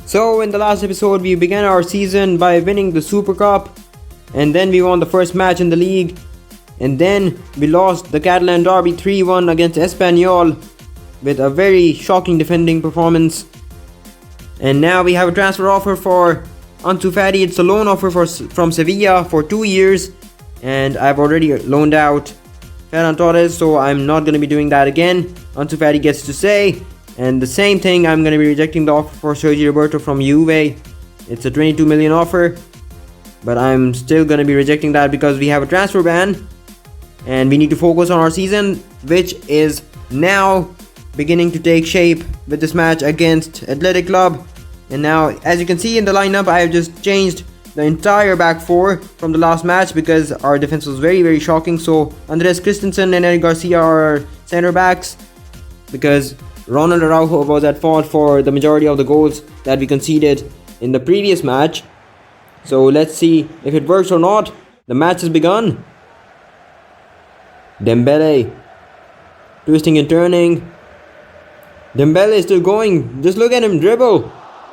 So in the last episode we began our season by winning the Super Cup, and then we won the first match in the league, and then we lost the Catalan Derby 3-1 against Espanyol with a very shocking defending performance. And now we have a transfer offer for Ansu Fati. It's a loan offer from Sevilla for 2 years, and I've already loaned out Ferran Torres, so I'm not going to be doing that again. Ansu Fati gets to stay. And the same thing, I'm going to be rejecting the offer for Sergi Roberto from Juve. It's a 22 million offer, but I'm still going to be rejecting that because we have a transfer ban and we need to focus on our season, which is now beginning to take shape with this match against Athletic Club. And now, as you can see in the lineup, I have just changed the entire back four from the last match because our defense was very shocking. So Andres Christensen and Eric Garcia are our center backs because Ronald Araujo was at fault for the majority of the goals that we conceded in the previous match. So let's see if it works or not. The match has begun. Dembele twisting and turning. Dembele is still going. Just look at him dribble.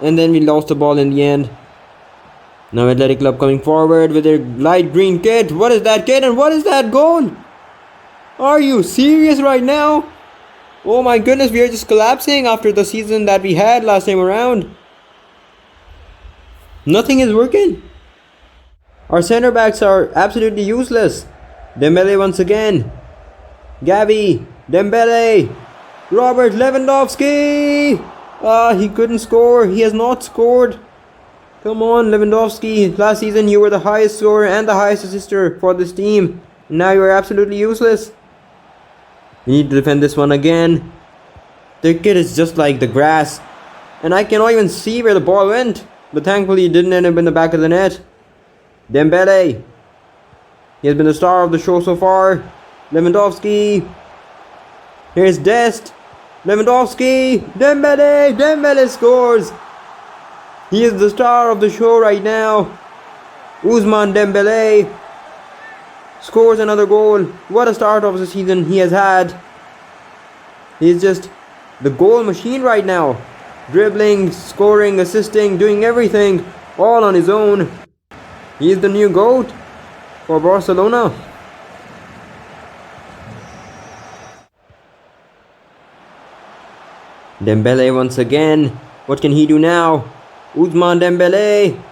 And then we lost the ball in the end. Now Athletic Club coming forward with their light green kit. What is that kit and what is that goal? Are you serious right now? Oh my goodness, we are just collapsing after the season that we had last time around. Nothing is working. Our center backs are absolutely useless. Dembele once again. Xavi, Dembele, Robert Lewandowski. He couldn't score. He has not scored. Come on, Lewandowski. Last season you were the highest scorer and the highest assister for this team. Now you are absolutely useless. We need to defend this one again. The kit is just like the grass, and I cannot even see where the ball went, but thankfully it didn't end up in the back of the net. Dembele. He has been the star of the show so far. Lewandowski. Here's Dest. Lewandowski. Dembele. Dembele scores. He is the star of the show right now. Ousmane Dembele scores another goal. What a start of the season he has had. He's just the goal machine right now. Dribbling, scoring, assisting, doing everything all on his own. He is the new GOAT for Barcelona. Dembele once again. What can he do now? Ousmane Dembele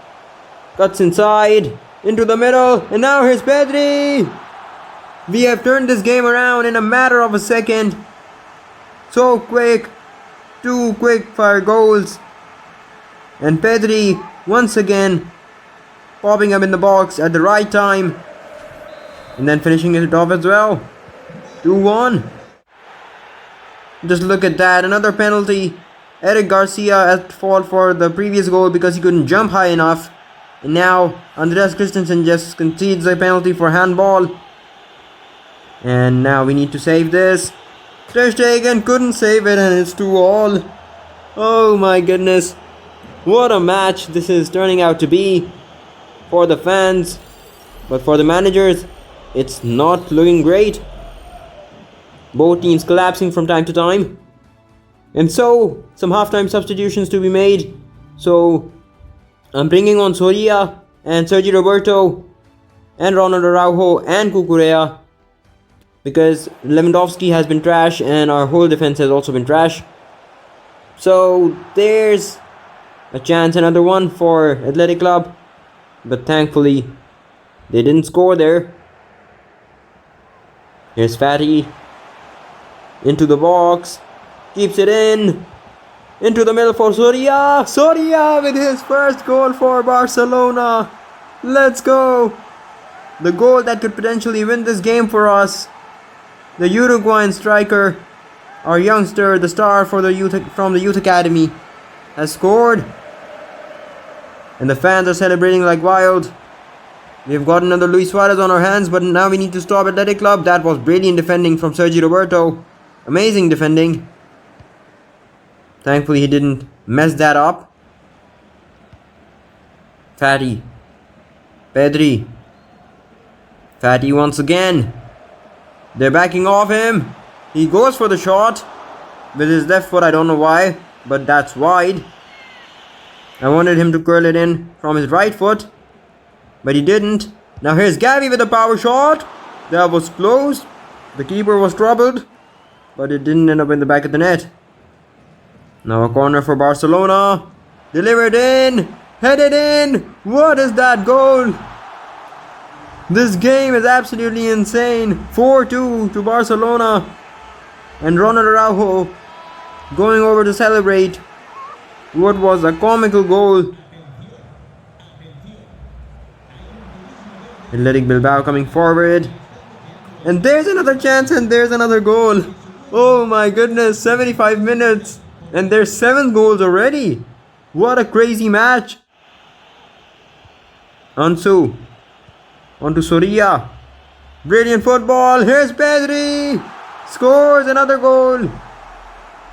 cuts inside. Into the middle, and now here's Pedri. We have turned this game around in a matter of a second. So quick. 2 quick fire goals. And Pedri once again popping up in the box at the right time. And then finishing it off as well. 2-1. Just look at that. Another penalty. Eric Garcia at fault for the previous goal because he couldn't jump high enough. And now Andreas Christensen just concedes a penalty for handball. And now we need to save this. Ter Stegen couldn't save it and it's 2-2. Oh my goodness. What a match this is turning out to be for the fans. But for the managers, it's not looking great. Both teams collapsing from time to time. And so, some halftime substitutions to be made. So I'm bringing on Soria and Sergi Roberto and Ronald Araujo and Cucurella because Lewandowski has been trash and our whole defense has also been trash. So there's a chance, another one for Athletic Club, but thankfully they didn't score there. Here's Fati into the box, keeps it in. Into the middle for Soria. Soria with his first goal for Barcelona. Let's go. The goal that could potentially win this game for us. The Uruguayan striker, our youngster, the star for the from the youth academy, has scored. And the fans are celebrating like wild. We've got another Luis Suarez on our hands, but now we need to stop Athletic Club. That was brilliant defending from Sergi Roberto. Amazing defending. Thankfully he didn't mess that up. Fati. Pedri. Fati once again. They're backing off him. He goes for the shot with his left foot. I don't know why, but that's wide. I wanted him to curl it in from his right foot, but he didn't. Now here's Xavi with a power shot. That was close. The keeper was troubled, but it didn't end up in the back of the net. Now a corner for Barcelona. Delivered in. Headed in. What is that goal? This game is absolutely insane. 4-2 to Barcelona. And Ronald Araujo going over to celebrate what was a comical goal. Athletic Bilbao coming forward. And there's another chance and there's another goal. Oh my goodness, 75 minutes. And there's 7 goals already. What a crazy match. Ansu. Onto Soria. Brilliant football. Here's Pedri. Scores another goal.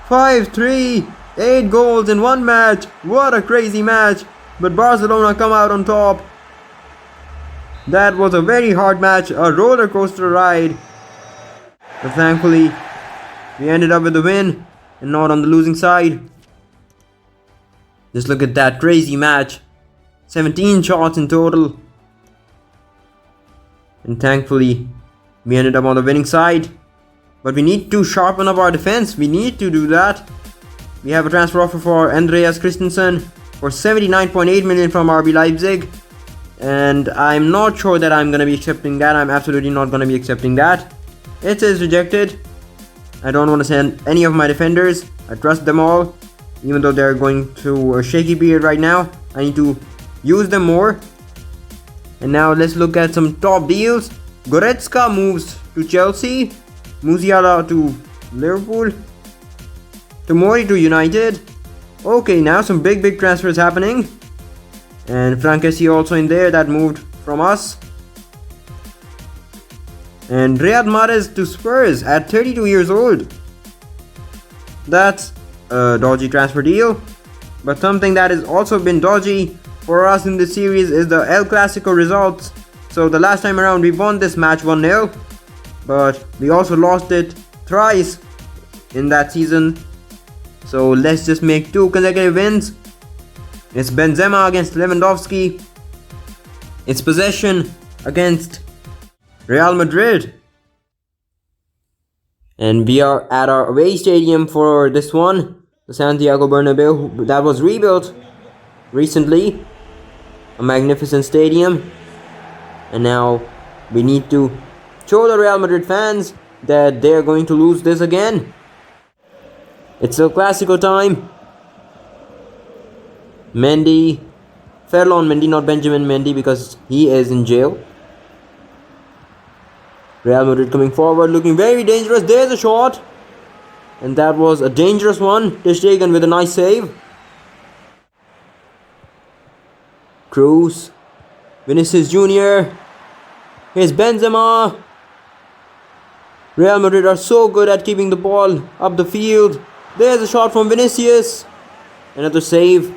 5-3. 8 goals in one match. What a crazy match. But Barcelona come out on top. That was a very hard match. A roller coaster ride. But thankfully, we ended up with the win and not on the losing side. Just look at that crazy match. 17 shots in total. And thankfully, we ended up on the winning side. But we need to sharpen up our defense. We need to do that. We have a transfer offer for Andreas Christensen for 79.8 million from RB Leipzig. And I'm not sure that I'm going to be accepting that. I'm absolutely not going to be accepting that. It is rejected. I don't want to send any of my defenders. I trust them all. Even though they're going through a shaky period right now, I need to use them more. And now let's look at some top deals. Goretzka moves to Chelsea. Musiala to Liverpool. Tomori to United. Okay, now some big transfers happening. And Frankesi also in there, that moved from us. And Riyad Mahrez to Spurs at 32 years old. That's a dodgy transfer deal. But something that has also been dodgy for us in this series is the El Clasico results. So the last time around we won this match 1-0. But we also lost it thrice in that season. So let's just make 2 consecutive wins. It's Benzema against Lewandowski. It's possession against Real Madrid. And we are at our away stadium for this one. The Santiago Bernabeu that was rebuilt recently. A magnificent stadium. And now we need to show the Real Madrid fans that they're going to lose this again. It's El Clasico time. Mendy. Ferland Mendy, not Benjamin Mendy, because he is in jail. Real Madrid coming forward, looking very dangerous. There's a shot. And that was a dangerous one. Ter Stegen with a nice save. Cruz. Vinicius Jr. Here's Benzema. Real Madrid are so good at keeping the ball up the field. There's a shot from Vinicius. Another save.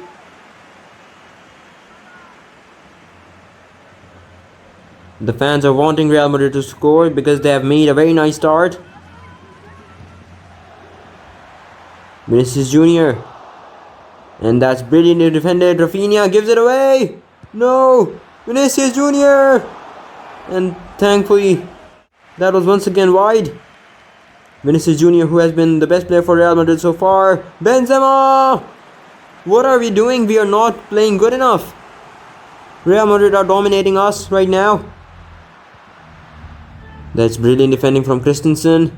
The fans are wanting Real Madrid to score because they have made a very nice start. Vinicius Jr. And that's brilliantly defended. Rafinha gives it away. No. Vinicius Jr. And thankfully, that was once again wide. Vinicius Jr., who has been the best player for Real Madrid so far. Benzema! What are we doing? We are not playing good enough. Real Madrid are dominating us right now. That's brilliant defending from Christensen.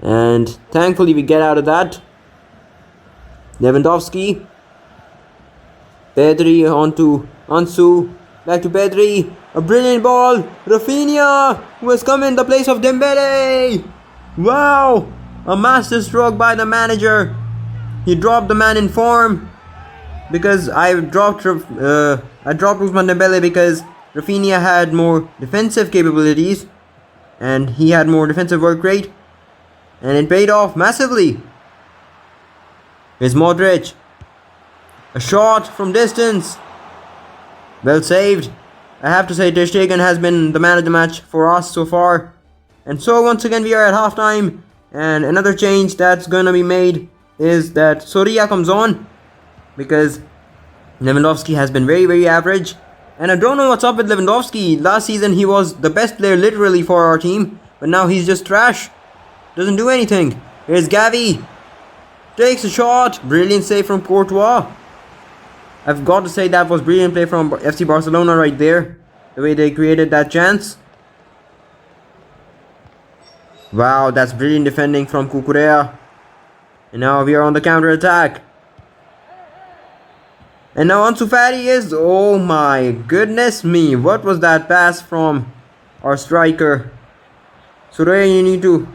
And thankfully we get out of that. Lewandowski. Pedri onto Ansu. Back to Pedri. A brilliant ball. Rafinha, who has come in the place of Dembele. Wow. A master stroke by the manager. He dropped the man in form. Because I dropped Ousmane Dembele because Rafinha had more defensive capabilities. And he had more defensive work rate. And it paid off massively. Here's Modric. A shot from distance. Well saved. I have to say Ter Stegen has been the man of the match for us so far. And so once again we are at halftime. And another change that's gonna be made is that Soria comes on. because Lewandowski has been very, very average. And I don't know what's up with Lewandowski. Last season he was the best player literally for our team, but now he's just trash. Doesn't do anything. Here's Xavi. Takes a shot. Brilliant save from Courtois. I've got to say that was brilliant play from FC Barcelona right there. The way they created that chance. Wow, that's brilliant defending from Cucurella. And now we are on the counter attack. And now Ansu Fati is... Oh my goodness me. What was that pass from our striker? So there you need to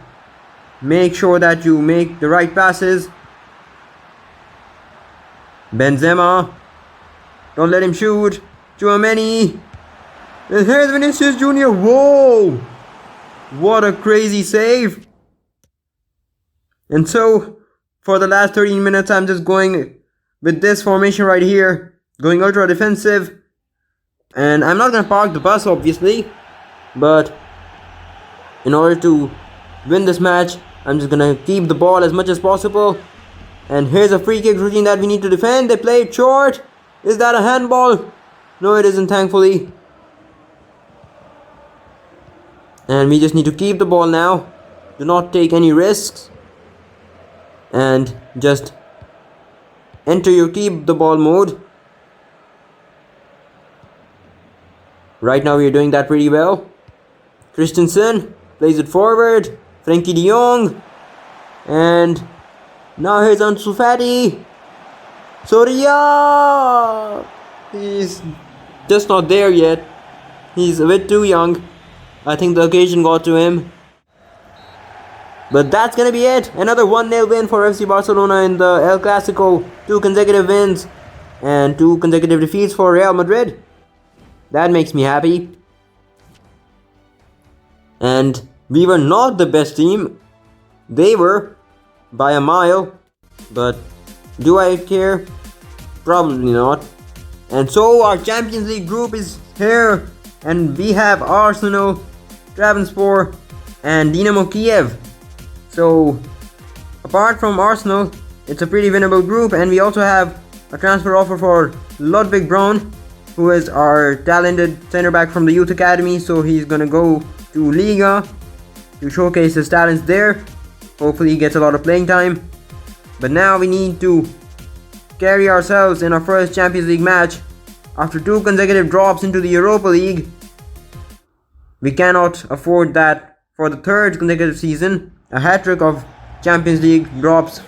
make sure that you make the right passes. Benzema. Don't let him shoot. Tchouaméni. And here's Vinicius Jr. Whoa. What a crazy save. And so, for the last 13 minutes, I'm just going with this formation right here. Going ultra defensive. And I'm not going to park the bus, obviously. But, in order to win this match, I'm just going to keep the ball as much as possible. And here's a free kick routine that we need to defend. They play it short. Is that a handball? No, it isn't, thankfully. And we just need to keep the ball now. Do not take any risks. And just enter your keep the ball mode. Right now we are doing that pretty well. Christensen plays it forward. Frenkie de Jong. And now here's Ansu Fati. Soria! He's just not there yet. He's a bit too young. I think the occasion got to him. But that's gonna be it. Another 1-0 win for FC Barcelona in the El Clasico. 2 consecutive wins and 2 consecutive defeats for Real Madrid. That makes me happy. And we were not the best team. They were by a mile. But do I care? Probably not. And so our Champions League group is here. And we have Arsenal, Trabzonspor and Dinamo Kiev. So apart from Arsenal, it's a pretty winnable group. And we also have a transfer offer for Ludwig Braun, who is our talented center back from the youth academy. So he's gonna go to Liga to showcase his talents there. Hopefully he gets a lot of playing time. But now we need to carry ourselves in our first Champions League match. After 2 consecutive drops into the Europa League, we cannot afford that for the 3rd consecutive season. A hat-trick of Champions League drops.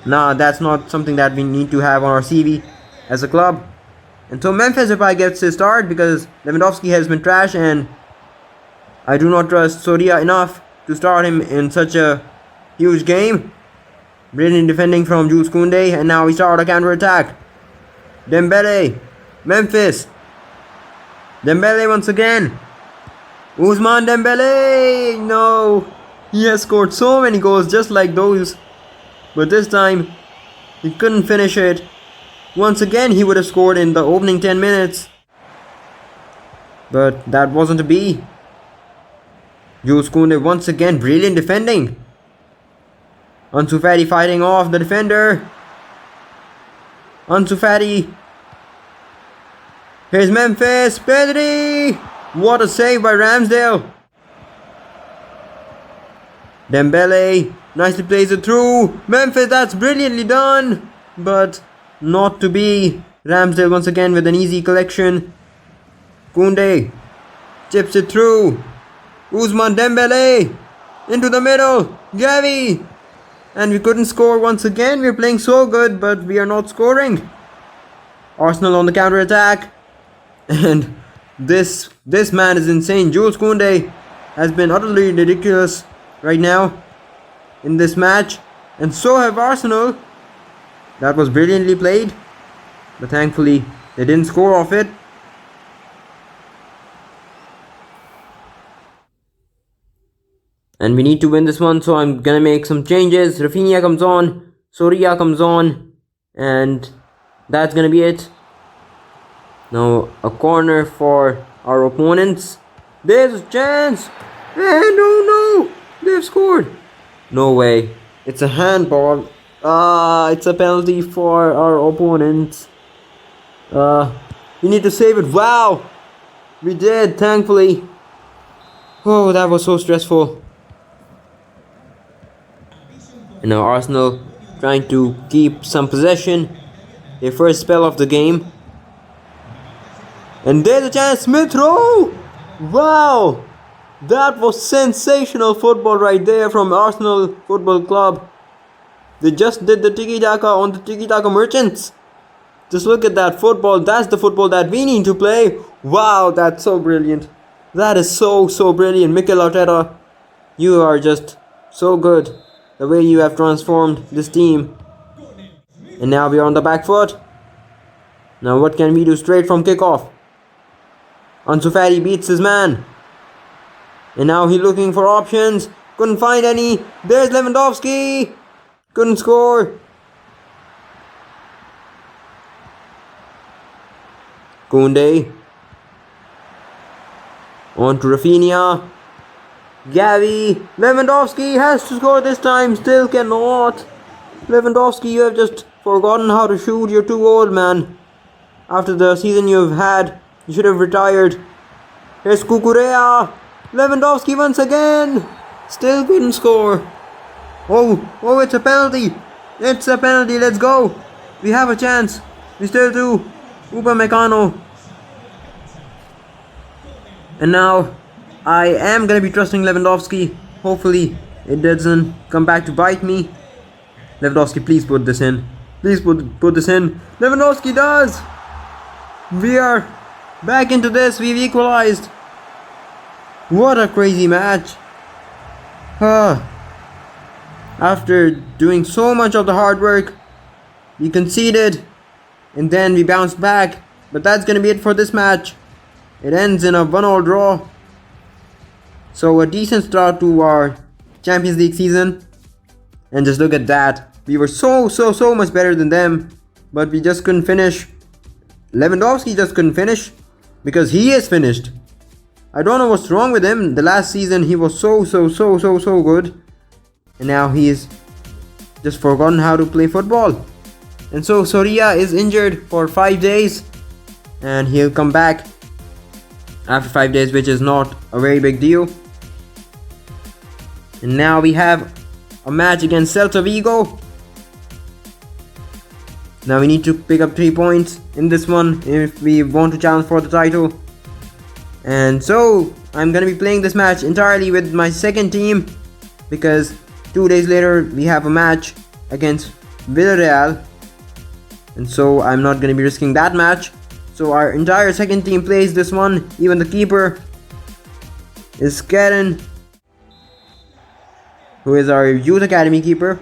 Nah, that's not something that we need to have on our CV as a club. And so Memphis Depay gets his start because Lewandowski has been trash and I do not trust Soria enough to start him in such a huge game. Brilliant defending from Jules Koundé, and now we start a counter attack. Dembele, Memphis. Dembele once again. Ousmane Dembele! No! He has scored so many goals just like those. But this time, he couldn't finish it. Once again, he would have scored in the opening 10 minutes. But that wasn't to be. Jules Koundé once again, brilliant defending. Ansu Fati fighting off the defender. Ansu Fati. Here's Memphis. Pedri. What a save by Ramsdale. Dembele nicely plays it through. Memphis, that's brilliantly done. But not to be. Ramsdale once again with an easy collection. Koundé chips it through. Ousmane Dembele into the middle. Xavi. And we couldn't score once again. We're playing so good, but we are not scoring. Arsenal on the counter attack. And this man is insane. Jules Koundé has been utterly ridiculous right now in this match. And so have Arsenal. That was brilliantly played. But thankfully, they didn't score off it. And we need to win this one, so I'm gonna make some changes. Rafinha comes on, Soria comes on, and that's gonna be it. Now a corner for our opponents. There's a chance! And no, they've scored! No way. It's a handball. It's a penalty for our opponents. We need to save it. Wow! We did, thankfully. Oh, that was so stressful. And now Arsenal trying to keep some possession. Their first spell of the game. And there's a chance. Smith Rowe! Wow! That was sensational football right there from Arsenal Football Club. They just did the tiki-taka on the tiki-taka merchants. Just look at that football. That's the football that we need to play. Wow, that's so brilliant. That is so brilliant. Mikel Arteta, you are just so good. The way you have transformed this team. And now we are on the back foot. Now what can we do straight from kickoff? Ansu Fati beats his man. And now he's looking for options. Couldn't find any. There's Lewandowski. Couldn't score. Koundé. On to Rafinha. Xavi. Lewandowski has to score this time. Still cannot. Lewandowski, you have just forgotten how to shoot. You're too old, man. After the season you've had, you should have retired. Here's Cucurella. Lewandowski once again. Still couldn't score. Oh, it's a penalty. It's a penalty. Let's go. We have a chance. We still do. Upamecano. And now, I am going to be trusting Lewandowski. Hopefully, it doesn't come back to bite me. Lewandowski, please put this in. Please put this in. Lewandowski does. We are back into this. We've equalized. What a crazy match. After doing so much of the hard work, we conceded and then we bounced back. But that's going to be it for this match. It ends in a 1-1 draw. So a decent start to our Champions League season. And just look at that. We were so much better than them. But we just couldn't finish. Lewandowski just couldn't finish. Because he is finished. I don't know what's wrong with him. The last season he was so good. And now he's just forgotten how to play football. And so Soria is injured for 5 days. And he'll come back after 5 days, which is not a very big deal. And now we have a match against Celta Vigo. Now we need to pick up 3 points in this one if we want to challenge for the title. And so I'm going to be playing this match entirely with my second team, because 2 days later we have a match against Villarreal. And so I'm not going to be risking that match. So our entire second team plays this one. Even the keeper is Karen, who is our youth academy keeper.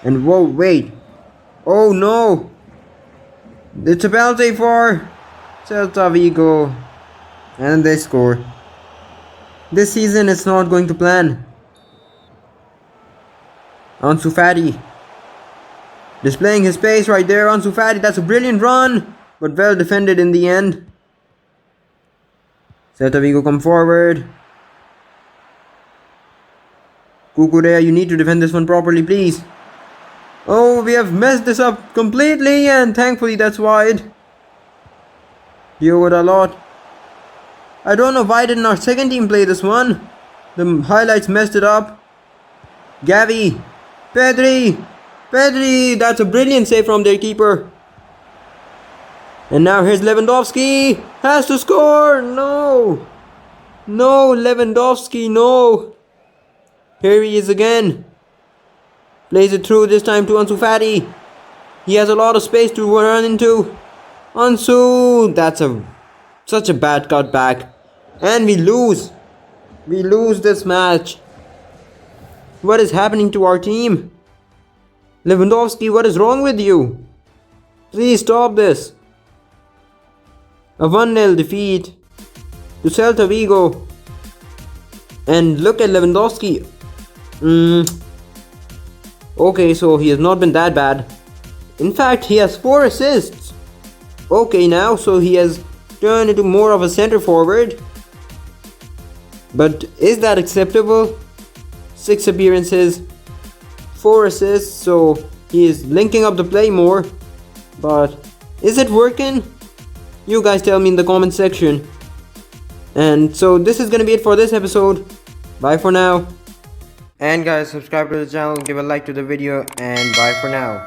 And whoa, wait. Oh no. It's a penalty for Celta Vigo. And they score. This season it's not going to plan. Ansu Fati displaying his pace right there. Ansu Fati, that's a brilliant run, but well defended in the end. Celta Vigo come forward. Cucurella, you need to defend this one properly, please. Oh, we have messed this up completely, and thankfully that's wide. Diogo Dalot. I don't know why didn't our second team play this one. The highlights messed it up. Xavi. Pedri, that's a brilliant save from their keeper. And now here's Lewandowski. Has to score. No, Lewandowski, no. Here he is again. Plays it through, this time to Ansu Fati. He has a lot of space to run into. Ansu, that's such a bad cutback. And we lose. We lose this match. What is happening to our team? Lewandowski, what is wrong with you? Please stop this. A 1-0 defeat to Celta Vigo. And look at Lewandowski. Okay, so he has not been that bad. In fact, he has 4 assists. Okay, now, so he has turned into more of a center forward. But is that acceptable? 6 appearances, 4 assists, so he is linking up the play more. But is it working? You guys tell me in the comment section. And so this is gonna be it for this episode. Bye for now. And guys, subscribe to the channel, give a like to the video, and bye for now.